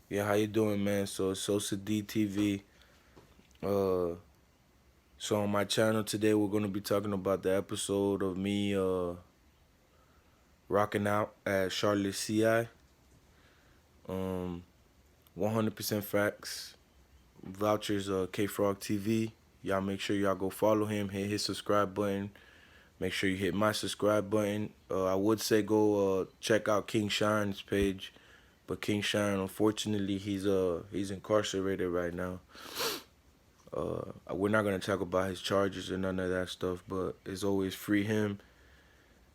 Yeah, how you doing, man? So SosaD TV. Uh, so on my channel today, we're gonna be talking about the episode of me rocking out at Charlotte CI. Um, 100% facts. Vouchers. K Frog TV. Y'all make sure y'all go follow him. Hit his subscribe button. Make sure you hit my subscribe button. I would say go check out King Shine's page, but King Shine, unfortunately, he's incarcerated right now. We're not gonna talk about his charges and none of that stuff, but it's always free him.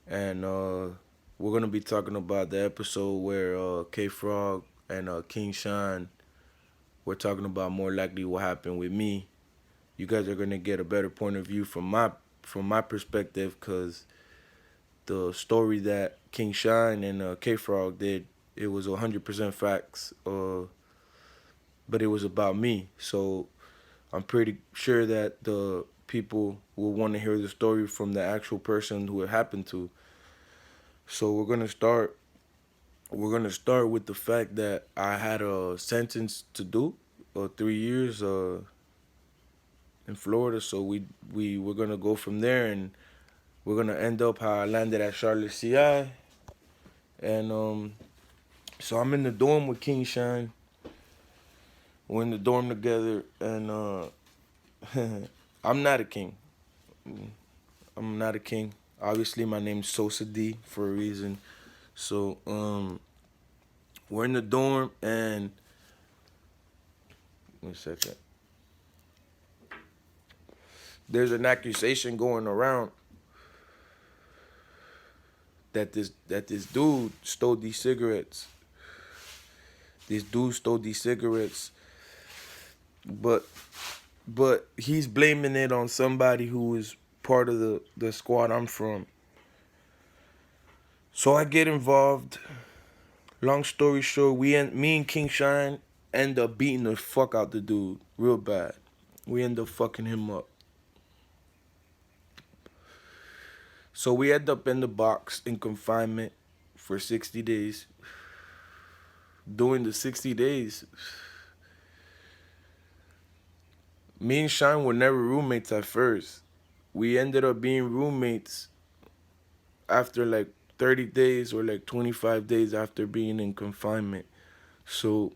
And we're gonna be talking about the episode where K Frog and King Shine were talking about more likely what happened with me. You guys are gonna get a better point of view from my perspective, cause the story that King Shine and K Frog did, it was 100% facts. But it was about me, so I'm pretty sure that the people will want to hear the story from the actual person who it happened to. So we're gonna start with the fact that I had a sentence to do, 3 years in Florida. So we're gonna go from there, and we're gonna end up how I landed at Charlotte CI. And so I'm in the dorm with King Shine. We're in the dorm together, and I'm not a king. I'm not a king. Obviously, my name's Sosa D for a reason. So, we're in the dorm, and 1 second. There's an accusation going around that this dude stole these cigarettes. This dude stole these cigarettes, but he's blaming it on somebody who is part of the squad I'm from. So I get involved. Long story short, me and King Shine end up beating the fuck out the dude real bad. We end up fucking him up. So we end up in the box in confinement for 60 days. During the 60 days, me and Shine were never roommates at first. We ended up being roommates after like 30 days or like 25 days after being in confinement. So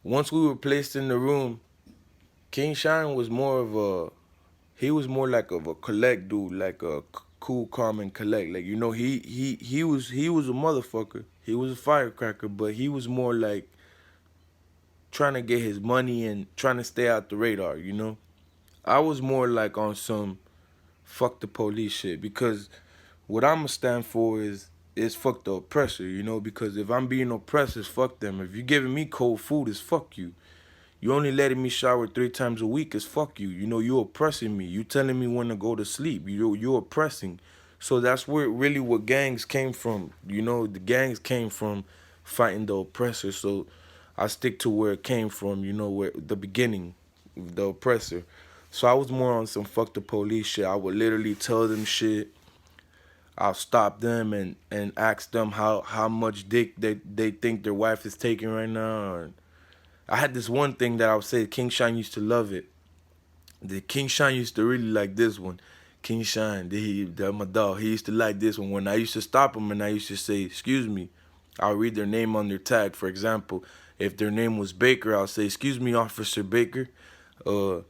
once we were placed in the room, King Shine was more of a he was more like of a collect dude, like a cool, calm, and collect. Like he was a motherfucker. He was a firecracker, but he was more like trying to get his money and trying to stay out the radar. I was more like on some fuck the police shit, because what I'ma stand for is fuck the oppressor. Because if I'm being oppressed, it's fuck them. If you're giving me cold food, it's fuck you. You only letting me shower 3 times a week is fuck you. You oppressing me. You telling me when to go to sleep. You oppressing. So that's where really what gangs came from. The gangs came from fighting the oppressor. So I stick to where it came from, where the beginning, the oppressor. So I was more on some fuck the police shit. I would literally tell them shit. I'll stop them and ask them how much dick they think their wife is taking right now. And I had this one thing that I would say King Shine used to love it. The King Shine used to really like this one. King Shine, my dog, he used to like this one. When I used to stop him and I used to say, excuse me, I'll read their name on their tag. For example, if their name was Baker, I'll say, excuse me, Officer Baker. Uh,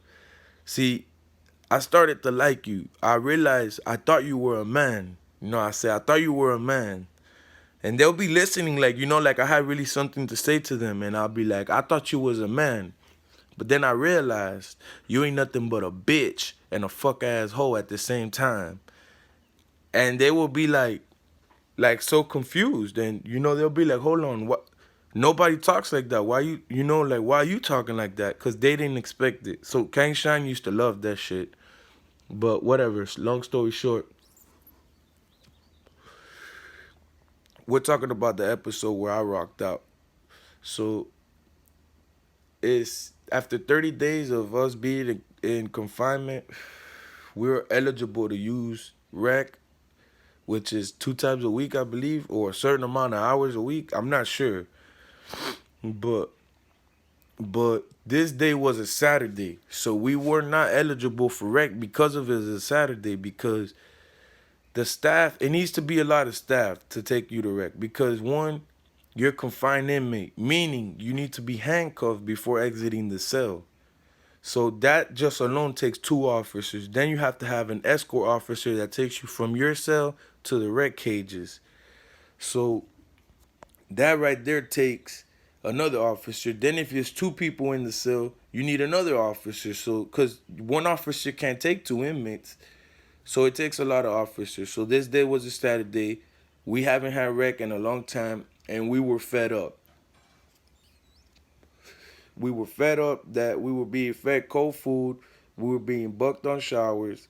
See, I started to like you. I realized I thought you were a man. I said, I thought you were a man. And they'll be listening like, like I had really something to say to them. And I'll be like, I thought you was a man. But then I realized you ain't nothing but a bitch and a fuck ass hoe at the same time. And they will be like so confused. And they'll be like, hold on, what? Nobody talks like that. Why why are you talking like that? Cause they didn't expect it. So Kang Shine used to love that shit. But whatever. Long story short, we're talking about the episode where I rocked out. So it's after 30 days of us being in confinement, we were eligible to use rec. which is 2 times a week, I believe, or a certain amount of hours a week. I'm not sure, but this day was a Saturday, so we were not eligible for rec because of it as a Saturday, because the staff, it needs to be a lot of staff to take you to rec, because one, you're confined inmate, meaning you need to be handcuffed before exiting the cell. So that just alone takes 2 officers. Then you have to have an escort officer that takes you from your cell to the rec cages. So that right there takes another officer. Then if there's 2 people in the cell, you need another officer. So because one officer can't take 2 inmates, so it takes a lot of officers. So this day was a Saturday. We haven't had rec in a long time, and we were fed up. We were fed up that we were being fed cold food. We were being bucked on showers,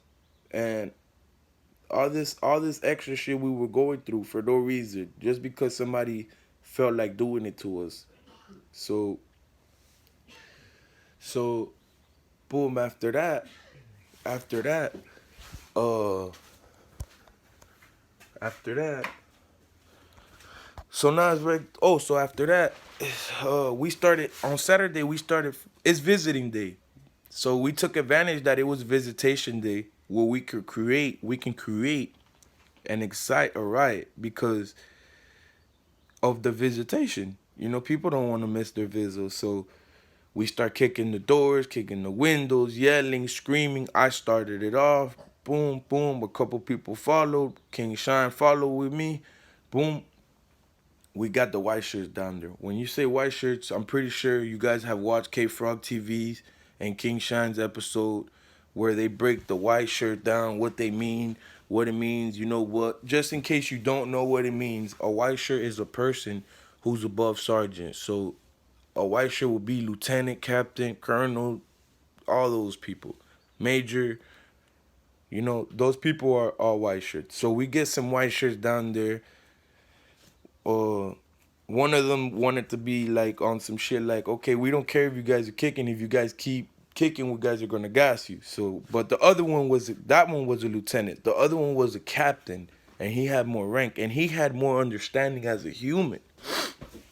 and all this extra shit we were going through for no reason, just because somebody felt like doing it to us. So so boom, after that, uh after that, so now it's like, oh, so after that, we started on Saturday. We started. It's visiting day, so we took advantage that it was visitation day, where we can create and excite a riot because of the visitation. People don't want to miss their visit, so we start kicking the doors, kicking the windows, yelling, screaming. I started it off. Boom, boom. A couple people followed. King Shine followed with me. Boom. We got the white shirts down there. When you say white shirts, I'm pretty sure you guys have watched K Frog TV's and King Shine's episode where they break the white shirt down, what they mean, what it means. You know what? Just in case you don't know what it means, a white shirt is a person who's above sergeant. So a white shirt would be lieutenant, captain, colonel, all those people. Major, those people are all white shirts. So we get some white shirts down there. uh One of them wanted to be like on some shit like, okay, we don't care if you guys are kicking. If you guys keep kicking, we guys are gonna gas you. So, but that one was a lieutenant. The other one was a captain, and he had more rank and he had more understanding as a human.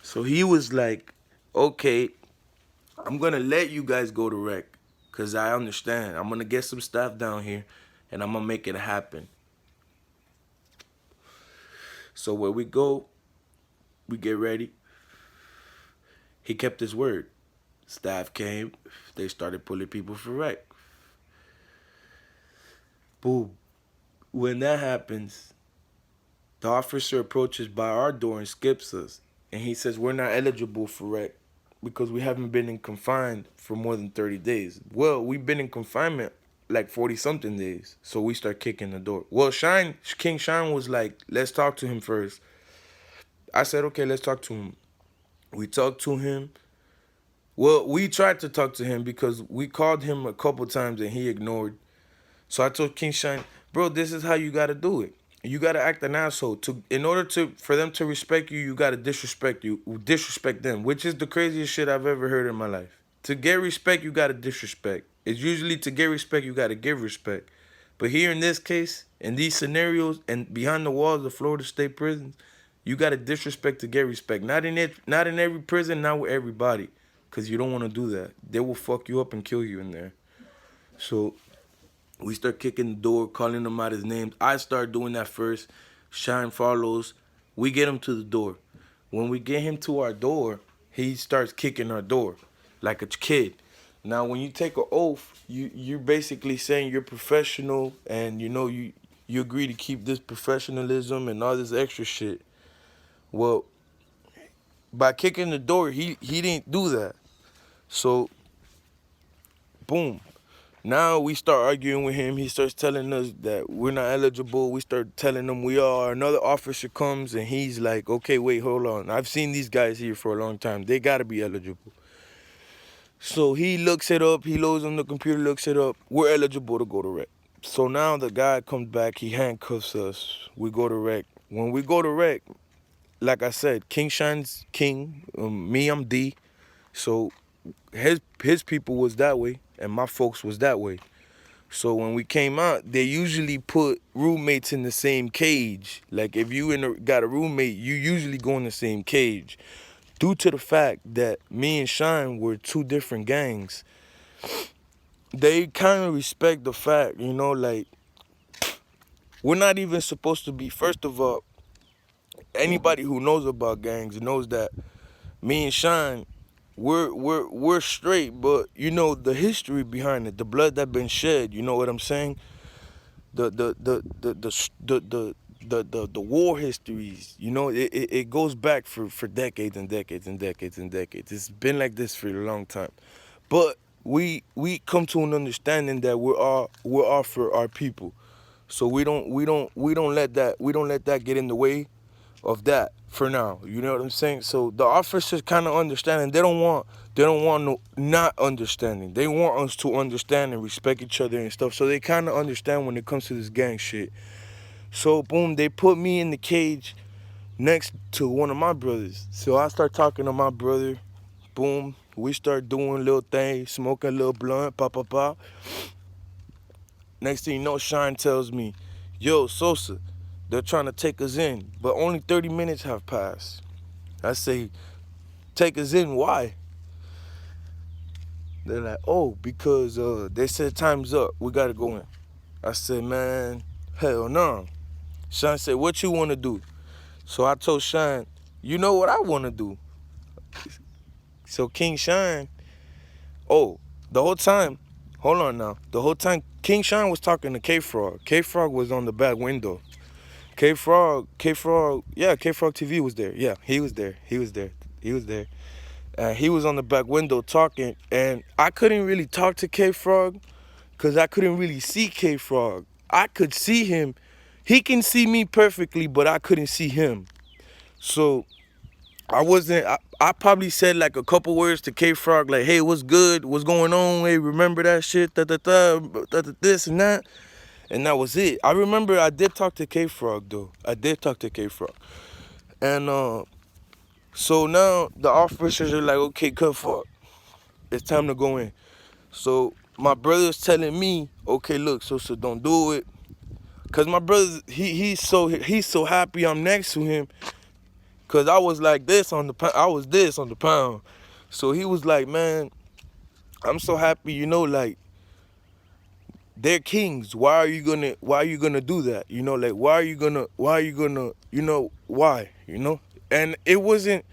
So he was like, okay, I'm gonna let you guys go to rec, cause I understand. I'm gonna get some stuff down here, and I'm gonna make it happen. So where we go, we get ready. He kept his word. Staff came. They started pulling people for rec. Boom. When that happens, the officer approaches by our door and skips us. And he says, we're not eligible for rec because we haven't been in confined for more than 30 days. Well, we've been in confinement like 40 something days. So we start kicking the door. Well, King Shine was like, let's talk to him first. I said, okay, let's talk to him. We talked to him. Well, we tried to talk to him because we called him a couple times and he ignored. So I told King Shine, bro, this is how you gotta do it. You gotta act an asshole. In order for them to respect you, you gotta disrespect them, which is the craziest shit I've ever heard in my life. To get respect, you gotta disrespect. It's usually to get respect, you gotta give respect. But here in this case, in these scenarios, and behind the walls of Florida State prisons, you gotta disrespect to get respect. Not in every prison, not with everybody, cause you don't want to do that. They will fuck you up and kill you in there. So we start kicking the door, calling them out his names. I start doing that first. Shine follows. We get him to the door. When we get him to our door, he starts kicking our door like a kid. Now, when you take an oath, you're basically saying you're professional, and you agree to keep this professionalism and all this extra shit. Well, by kicking the door, he didn't do that. So, boom. Now we start arguing with him. He starts telling us that we're not eligible. We start telling him we are. Another officer comes and he's like, okay, wait, hold on. I've seen these guys here for a long time. They got to be eligible. So he looks it up. He loads on the computer, looks it up. We're eligible to go to rec. So now the guy comes back. He handcuffs us. We go to rec. When we go to rec, like I said, King Shine's king. Me, I'm D. So his people was that way, and my folks was that way. So when we came out, they usually put roommates in the same cage. Like if you got a roommate, you usually go in the same cage. Due to the fact that me and Shine were two different gangs, they kind of respect the fact, like we're not even supposed to be. First of all, anybody who knows about gangs knows that me and Shine, we're straight, but the history behind it, the blood that been shed. You know what I'm saying? The war histories. It goes back for decades and decades and decades and decades. It's been like this for a long time, but we come to an understanding that we're all for our people. So we don't let that get in the way of that for now. You know what I'm saying? So the officers kind of understand, and they don't want no not understanding. They want us to understand and respect each other and stuff. So they kind of understand when it comes to this gang shit. So boom, they put me in the cage next to one of my brothers. So I start talking to my brother. Boom, we start doing little things, smoking a little blunt, pop, pop, pop. Next thing you know, Shine tells me, "Yo, Sosa, they're trying to take us in, but only 30 minutes have passed." I say, "Take us in? Why?" They're like, "Oh, because they said time's up. We gotta go in." I said, "Man, hell no." Shine said, "What you wanna do?" So I told Shine, "You know what I wanna do?" So King Shine, oh, the whole time, hold on now. The whole time King Shine was talking to K Frog. K Frog was on the back window. Yeah, K Frog TV was there. Yeah, he was there. He was there. He was there. And he was on the back window talking, and I couldn't really talk to K Frog because I couldn't really see K Frog. I could see him. He can see me perfectly, but I couldn't see him. So I probably said like a couple words to K Frog, like, "Hey, what's good? What's going on? Hey, remember that shit? This and that." And that was it. I remember I did talk to K Frog though. I did talk to K Frog. And so now the officers are like, "Okay, cut fuck. It's time to go in." So my brother's telling me, "Okay, look, so don't do it." Cause my brother, he's so happy I'm next to him. Cause I was like this on the pound. I was this on the pound. So he was like, "Man, I'm so happy, like they're kings. Why are you gonna do that? Like why are you gonna, why? And it wasn't,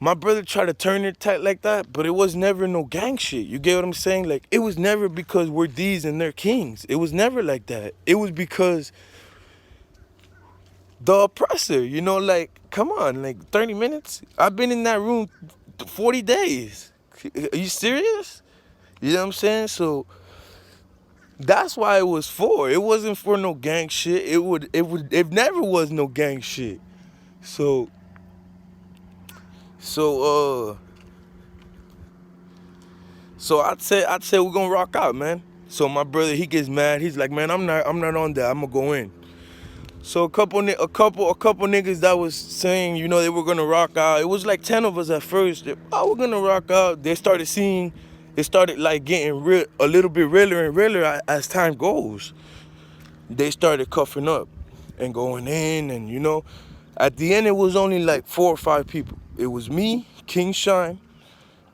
my brother tried to turn it tight like that, but it was never no gang shit. You get what I'm saying? Like it was never because we're these and they're kings. It was never like that. It was because the oppressor, like, come on, like 30 minutes? I've been in that room 40 days. Are you serious? You know what I'm saying? So that's why it was for. It wasn't for no gang shit. It never was no gang shit. So so so I'd say we're gonna rock out, man. So my brother, he gets mad. He's like, "Man, I'm not on that. I'm gonna go in." So a couple niggas that was saying, they were gonna rock out. It was like 10 of us at first. Oh, we're gonna rock out. They started seeing, it started like getting real, a little bit realer and realer as time goes. They started cuffing up and going in, and at the end it was only like 4 or 5 people. It was me, King Shine,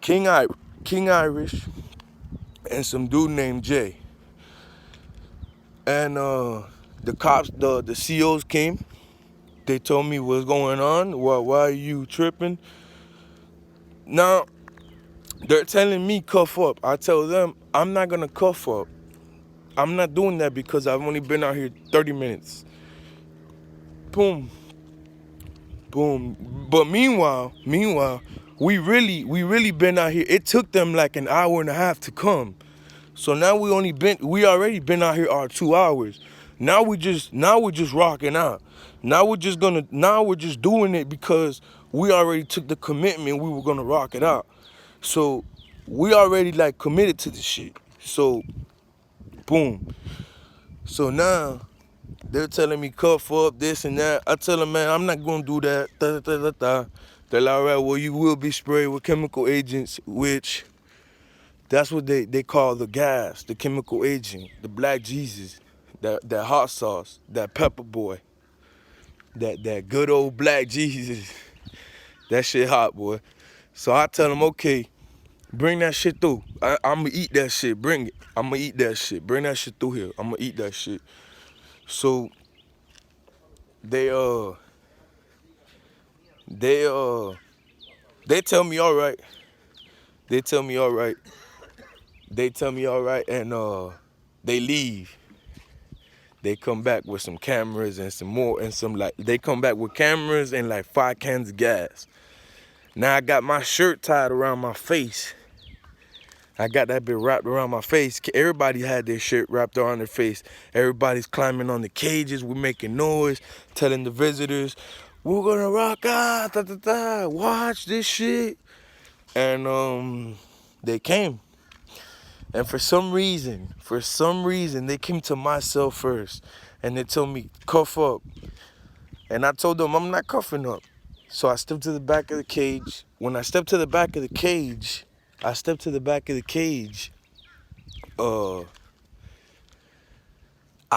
King Irish, and some dude named Jay. And the cops, the COs came. They told me what's going on. Why are you tripping? Now they're telling me cuff up. I tell them I'm not gonna cuff up. I'm not doing that because I've only been out here 30 minutes. Boom, boom. But meanwhile, we really been out here. It took them like an hour and a half to come. So now we already been out here our 2 hours. Now we're just rocking out. Now we're just doing it because we already took the commitment we were gonna rock it out. So we already like committed to this shit. So boom. So now they're telling me cuff up, this and that. I tell them, "Man, I'm not gonna do that. Da, da, da, da, da." They're like, "All right, well, you will be sprayed with chemical agents," which That's what they call the gas, the chemical agent, the black Jesus, that hot sauce, that pepper boy, that good old black Jesus. That shit hot, boy. So I tell him, okay, bring that shit through. I'ma eat that shit. Bring it. I'ma eat that shit. Bring that shit through here. I'ma eat that shit. So they they uh they tell me all right. They tell me all right. They tell me all right, and they leave. They come back with some cameras and some more and some like they come back with cameras and like 5 cans of gas. Now I got my shirt tied around my face. I got that bit wrapped around my face. Everybody had their shirt wrapped around their face. Everybody's climbing on the cages. We're making noise, telling the visitors, we're gonna rock out, da, da, da. Watch this shit. And they came. And for some reason, they came to my cell first. And they told me, cuff up. And I told them, I'm not cuffing up. So I stepped to the back of the cage. When I stepped to the back of the cage, I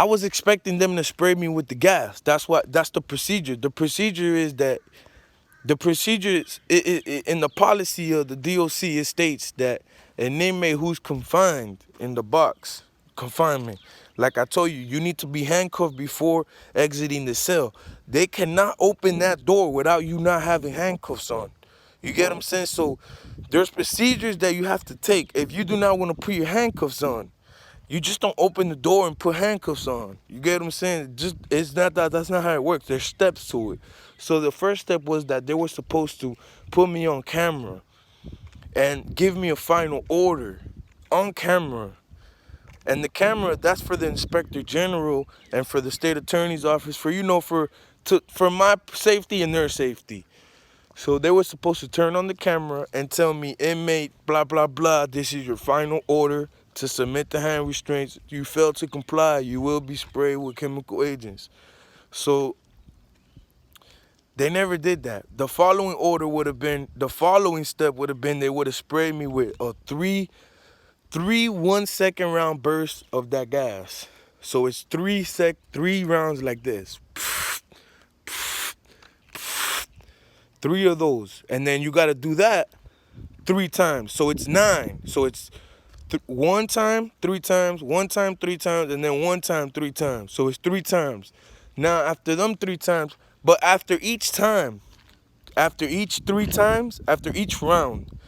was expecting them to spray me with the gas. That's the procedure. The procedure is that in the policy of the DOC, it states that an inmate who's confined in the box, confinement, like I told you, you need to be handcuffed before exiting the cell. They cannot open that door without you not having handcuffs on. You get what I'm saying? So there's procedures that you have to take. If you do not want to put your handcuffs on, you just don't open the door and put handcuffs on. You get what I'm saying? It's not that. That's not how it works. There's steps to it. So the first step was that they were supposed to put me on camera and give me a final order on camera. And the camera, that's for the Inspector General and for the State Attorney's Office, for my safety and their safety. So they were supposed to turn on the camera and tell me, inmate, blah, blah, blah, this is your final order to submit the hand restraints. You fail to comply, you will be sprayed with chemical agents. So they never did that. The following step would have been they would have sprayed me with a three 1-second round bursts of that gas. So it's 3 rounds like this. 3 of those. And then you got to do that 3 times. So it's 9. So it's 1 time, 3 times, 1 time, 3 times, and then 1 time, 3 times. So it's 3 times. Now, after them 3 times, but after each time, after each 3 times, after each round,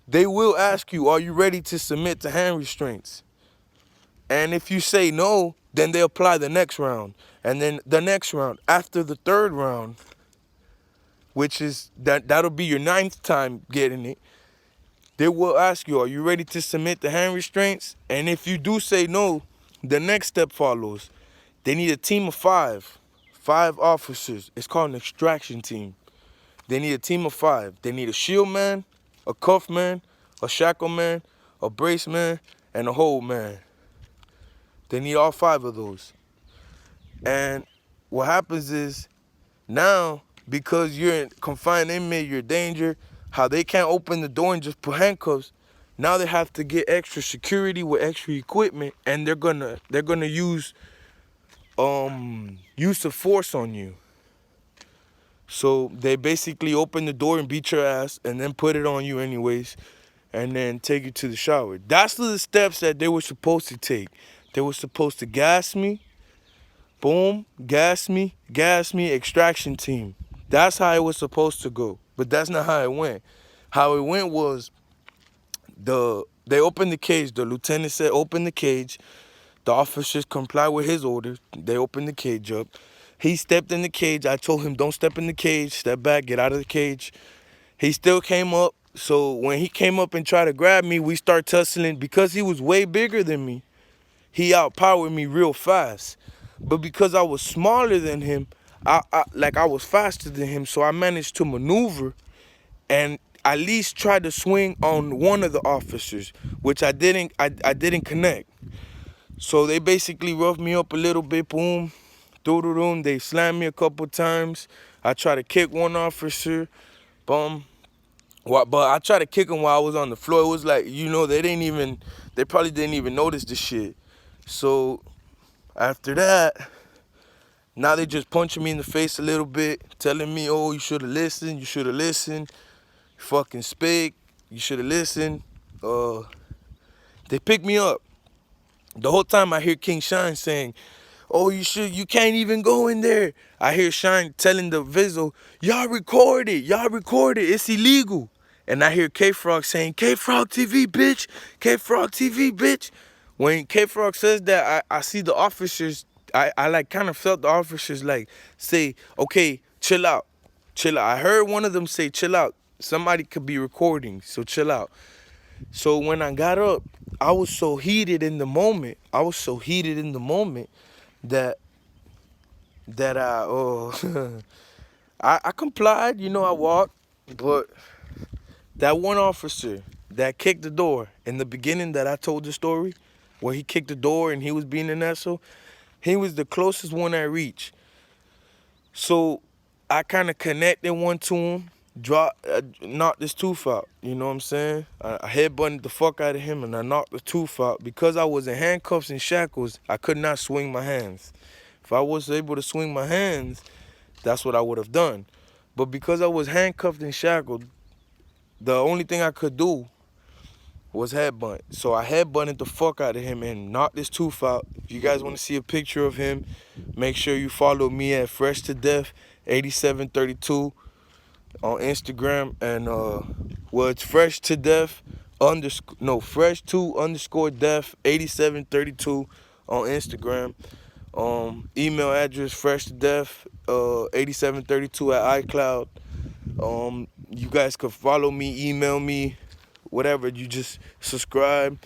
they will ask you, are you ready to submit to hand restraints? And if you say no, then they apply the next round. And then the next round. After the 3rd round, which is that'll be your 9th time getting it, they will ask you, are you ready to submit the hand restraints? And if you do say no, the next step follows. They need a team of 5 officers. It's called an extraction team. They need a team of 5. They need a shield man, a cuff man, a shackle man, a brace man, and a hold man. They need all 5 of those. And what happens is, now, because you're a confined inmate, you're a danger, how they can't open the door and just put handcuffs, now they have to get extra security with extra equipment, and they're gonna use use of force on you. So they basically open the door and beat your ass and then put it on you anyways, and then take you to the shower. That's the steps that they were supposed to take. They were supposed to gas me, boom, gas me, extraction team. That's how it was supposed to go. But that's not how it went. How it went was they opened the cage. The lieutenant said, open the cage. The officers complied with his orders. They opened the cage up. He stepped in the cage. I told him, don't step in the cage. Step back, get out of the cage. He still came up. So when he came up and tried to grab me, we start tussling. Because he was way bigger than me, he outpowered me real fast. But because I was smaller than him, I was faster than him, so I managed to maneuver and at least try to swing on one of the officers, which I didn't connect. So they basically roughed me up a little bit, boom, through the room. They slammed me a couple times. I tried to kick one officer, boom. But I tried to kick him while I was on the floor. It was like, they probably didn't even notice the shit. So after that, now they just punching me in the face a little bit, telling me, oh, you should have listened, fucking spake, you should have listened. They picked me up. The whole time I hear King Shine saying, oh, you can't even go in there. I hear Shine telling the Vizzo, y'all record it, it's illegal. And I hear K-Frog saying, K-Frog TV, bitch, K-Frog TV, bitch. When K-Frog says that, I see the officers, I like kind of felt the officers like say, okay, chill out. I heard one of them say, chill out. Somebody could be recording, so chill out. So when I got up, I was so heated in the moment. That I complied. I walked, but that one officer that kicked the door in the beginning that I told the story, where he kicked the door and he was being an asshole, he was the closest one I reached. So I kind of connected one to him, knocked his tooth out. You know what I'm saying? I headbutted the fuck out of him and I knocked the tooth out. Because I was in handcuffs and shackles, I could not swing my hands. If I was able to swing my hands, that's what I would have done. But because I was handcuffed and shackled, the only thing I could do was headbutt. So I headbutted the fuck out of him and knocked his tooth out. If you guys want to see a picture of him, make sure you follow me at Fresh to Death 8732 on Instagram. And it's Fresh to Death Fresh to _ Death 8732 on Instagram. Email address Fresh to Death 8732 at iCloud. You guys could follow me, email me, whatever. You just subscribe.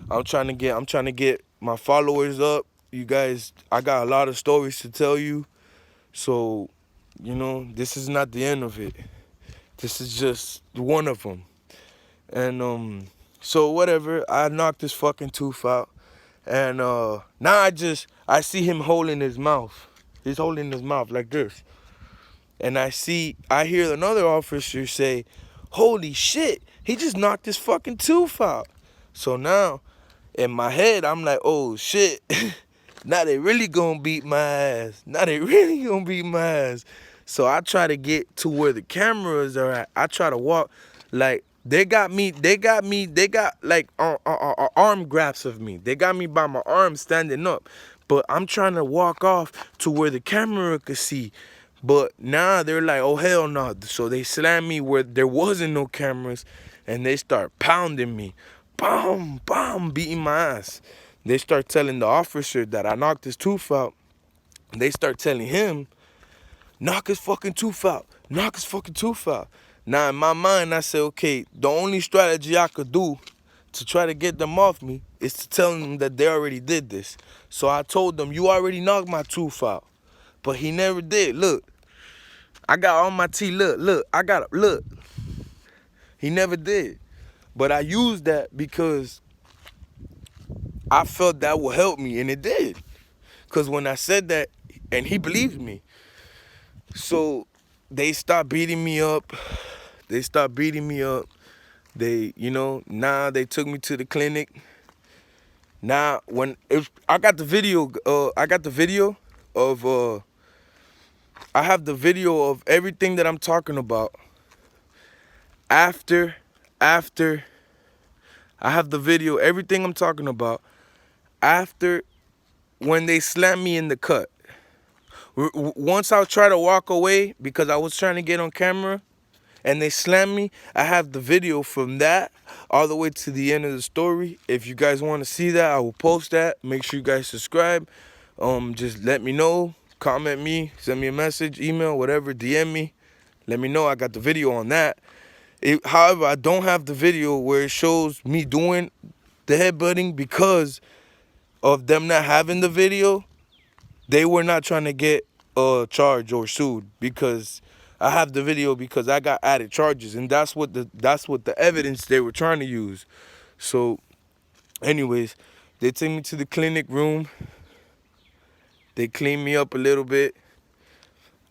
I'm trying to get my followers up. You guys, I got a lot of stories to tell you. So, this is not the end of it. This is just one of them. And so whatever, I knocked his fucking tooth out. And now I see him holding his mouth. He's holding his mouth like this. And I hear another officer say, holy shit, he just knocked his fucking tooth out. So now, in my head, I'm like, oh shit, now they really gonna beat my ass. So I try to get to where the cameras are at. I try to walk, like, they got like arm grabs of me. They got me by my arm standing up. But I'm trying to walk off to where the camera could see. But now they're like, oh, hell no. So they slam me where there wasn't no cameras, and they start pounding me. Bam, bam, beating my ass. They start telling the officer that I knocked his tooth out. They start telling him, knock his fucking tooth out. Now, in my mind, I say, okay, the only strategy I could do to try to get them off me is to tell them that they already did this. So I told them, you already knocked my tooth out. But he never did. Look, I got all my teeth. Look. He never did. But I used that because I felt that would help me, and it did. Because when I said that, and he believed me. So they stopped beating me up. They, now they took me to the clinic. Now, I got the video of, I have the video of everything that I'm talking about. After, I have the video, everything I'm talking about, after when they slammed me in the cut. Once I try to walk away because I was trying to get on camera and they slammed me, I have the video from that all the way to the end of the story. If you guys want to see that, I will post that. Make sure you guys subscribe. Just let me know, comment me, send me a message, email, whatever, DM me. Let me know. I got the video on that. However, I don't have the video where it shows me doing the headbutting because of them not having the video. They were not trying to get charged or sued because I have the video because I got added charges, and that's what the evidence they were trying to use. So, anyways, they take me to the clinic room. They clean me up a little bit.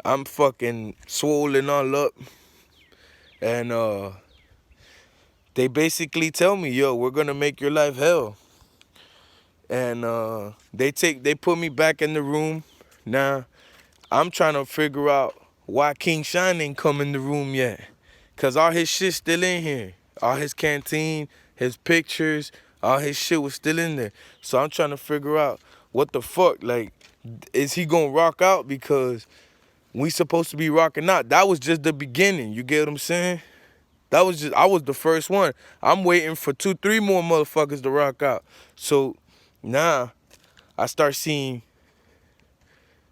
I'm fucking swollen all up, and they basically tell me, yo, we're gonna make your life hell. And they put me back in the room. Now I'm trying to figure out why King Shine ain't come in the room yet. Cause all his shit still in here. All his canteen, his pictures, all his shit was still in there. So I'm trying to figure out what the fuck, like, is he gonna rock out? Because we supposed to be rocking out. That was just the beginning. You get what I'm saying? I was the first one. I'm waiting for 2, 3 more motherfuckers to rock out. So now I start seeing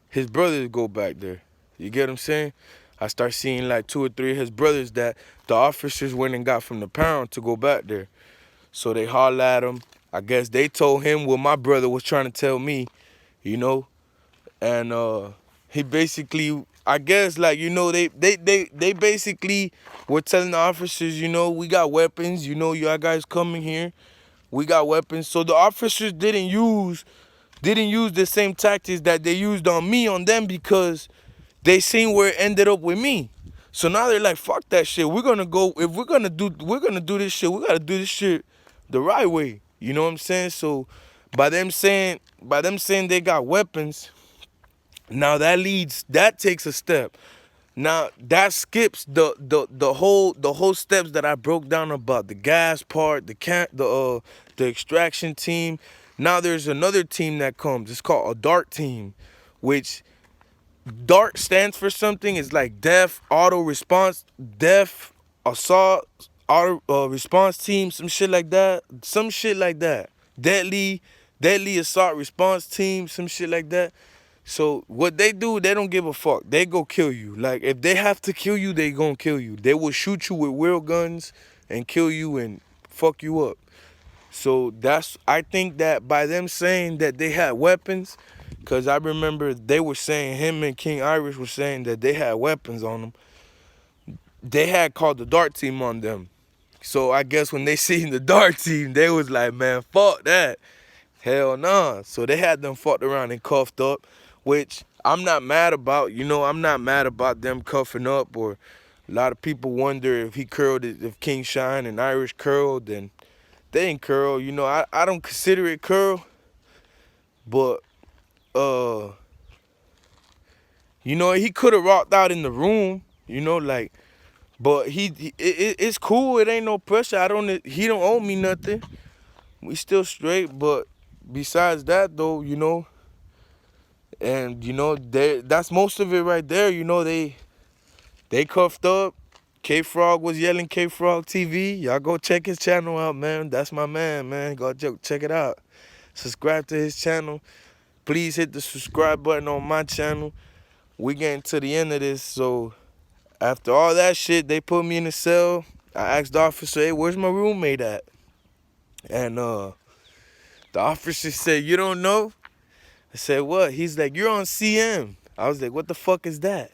his brothers go back there. You get what I'm saying? I start seeing like 2 or 3 of his brothers that the officers went and got from the pound to go back there. So they holler at him. I guess they told him what my brother was trying to tell me, you know? And he basically, I guess, like, you know, they basically were telling the officers, you know, we got weapons, you know, y'all guys coming here, we got weapons. So the officers didn't use the same tactics that they used on me on them, because they seen where it ended up with me. So now they're like, fuck that shit. We're gonna go, if we're gonna do this shit, we gotta do this shit the right way. You know what I'm saying? So by them saying they got weapons, now that takes a step. Now that skips the whole steps that I broke down about the gas part, the extraction team. Now there's another team that comes. It's called a DART team, which DART stands for something. It's like deaf auto response, deaf assault auto response team, some shit like that. Deadly assault response team, some shit like that. So what they do, they don't give a fuck. They go kill you. Like, if they have to kill you, they gonna kill you. They will shoot you with real guns and kill you and fuck you up. So I think that by them saying that they had weapons, because I remember they were saying, him and King Irish were saying that they had weapons on them. They had called the DART team on them. So I guess when they seen the DART team, they was like, man, fuck that. Hell nah. So they had them fucked around and cuffed up, which I'm not mad about. You know, I'm not mad about them cuffing up. Or a lot of people wonder if he curled it, if King Shine and Irish curled, and they ain't curl. You know, I don't consider it curl. But you know, he could have rocked out in the room, you know, like, but it's cool. It ain't no pressure. He don't owe me nothing. We still straight. But besides that, though, you know, and you know, that's most of it right there. You know, they cuffed up. K Frog was yelling K Frog TV. Y'all go check his channel out, man. That's my man. Go check it out. Subscribe to his channel. Please hit the subscribe button on my channel. We getting to the end of this, so after all that shit, they put me in the cell. I asked the officer, hey, where's my roommate at? And the officer said, you don't know? I said, what? He's like, you're on CM. I was like, what the fuck is that?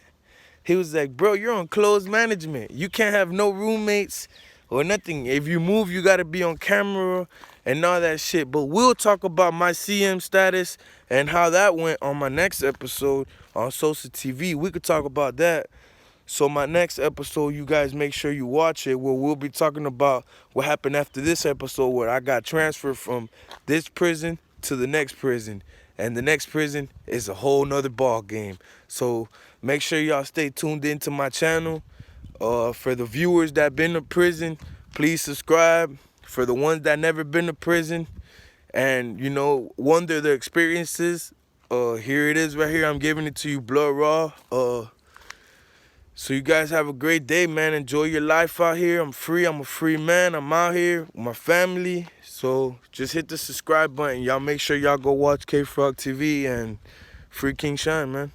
He was like, bro, you're on closed management. You can't have no roommates or nothing. If you move, you got to be on camera and all that shit. But we'll talk about my CM status and how that went on my next episode on SosaD TV. We could talk about that. So my next episode, you guys make sure you watch it, where we'll be talking about what happened after this episode, where I got transferred from this prison to the next prison. And the next prison is a whole nother ball game. So make sure y'all stay tuned into my channel. For the viewers that been to prison, please subscribe. For the ones that never been to prison and, you know, wonder their experiences, here it is right here. I'm giving it to you blood raw. So you guys have a great day, man. Enjoy your life out here. I'm free. I'm a free man. I'm out here with my family. So just hit the subscribe button. Y'all make sure y'all go watch K Frog TV and Free King Shine, man.